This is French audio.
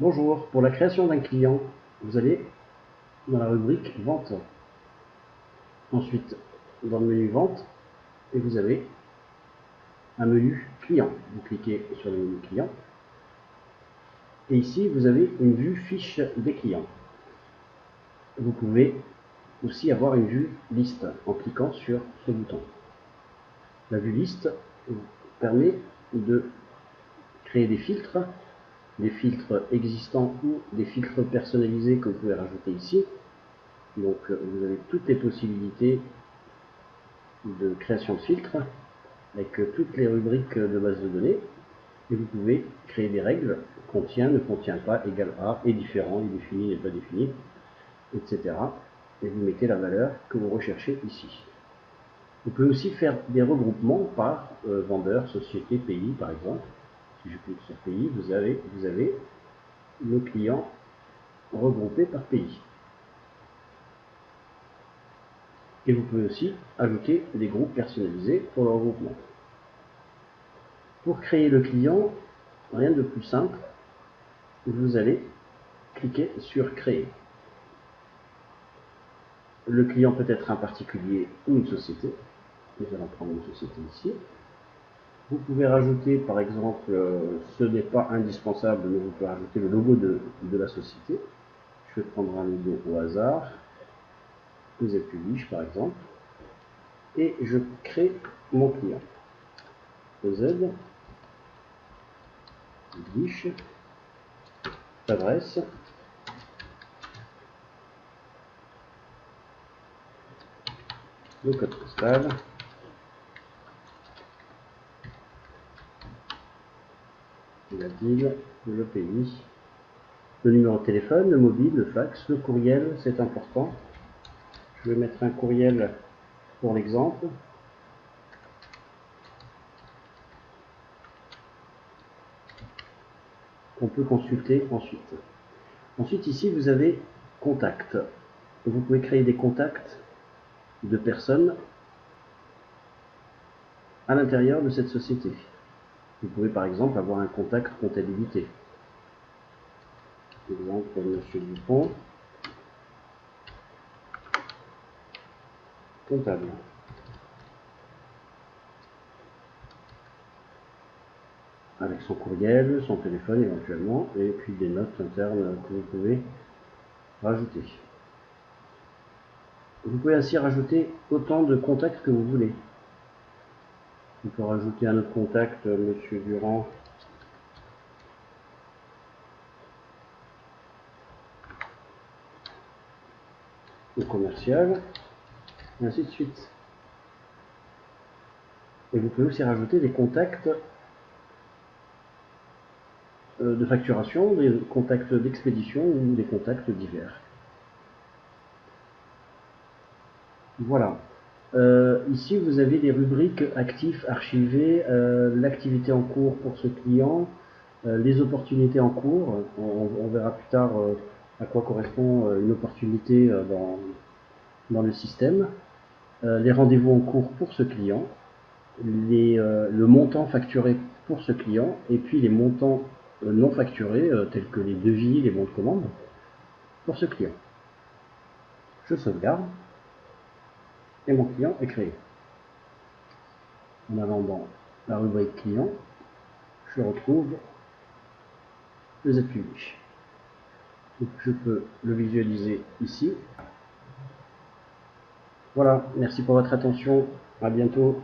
Bonjour, pour la création d'un client, vous allez dans la rubrique Vente. Ensuite, dans le menu Vente, et vous avez un menu Client. Vous cliquez sur le menu Client. Et ici, vous avez une vue fiche des clients. Vous pouvez aussi avoir une vue liste en cliquant sur ce bouton. La vue liste vous permet de créer des filtres existants ou des filtres personnalisés que vous pouvez rajouter ici. Donc vous avez toutes les possibilités de création de filtres avec toutes les rubriques de base de données, et vous pouvez créer des règles: contient, ne contient pas, égal à, est différent, est défini, n'est pas défini, etc. Et vous mettez la valeur que vous recherchez ici. Vous pouvez aussi faire des regroupements par vendeur, société, pays par exemple. Si je clique sur pays, vous avez le client regroupé par pays. Et vous pouvez aussi ajouter des groupes personnalisés pour le regroupement. Pour créer le client, rien de plus simple, vous allez cliquer sur créer. Le client peut être un particulier ou une société. Nous allons prendre une société ici. Vous pouvez rajouter, par exemple, ce n'est pas indispensable, mais vous pouvez rajouter le logo de la société. Je vais prendre un logo au hasard, Z Publish par exemple, et je crée mon client. Z Publish, adresse, le code postal, la ville, le pays, le numéro de téléphone, le mobile, le fax, le courriel, c'est important. Je vais mettre un courriel pour l'exemple. Qu'on peut consulter ensuite. Ensuite, ici, vous avez Contact. Vous pouvez créer des contacts de personnes à l'intérieur de cette société. Vous pouvez par exemple avoir un contact comptabilité. Par exemple, Monsieur Dupont, comptable. Avec son courriel, son téléphone éventuellement, et puis des notes internes que vous pouvez rajouter. Vous pouvez ainsi rajouter autant de contacts que vous voulez. On peut rajouter un autre contact, Monsieur Durand, au commercial, et ainsi de suite. Et vous pouvez aussi rajouter des contacts de facturation, des contacts d'expédition ou des contacts divers. Voilà. Ici, vous avez des rubriques actifs, archivés, l'activité en cours pour ce client, les opportunités en cours. On verra plus tard à quoi correspond une opportunité dans le système. Les rendez-vous en cours pour ce client, le montant facturé pour ce client, et puis les montants non facturés, tels que les devis, les bons de commande, pour ce client. Je sauvegarde, et mon client est créé. En allant dans la rubrique client, je retrouve le Z-Publish. Donc je peux le visualiser ici. Voilà, merci pour votre attention, à bientôt.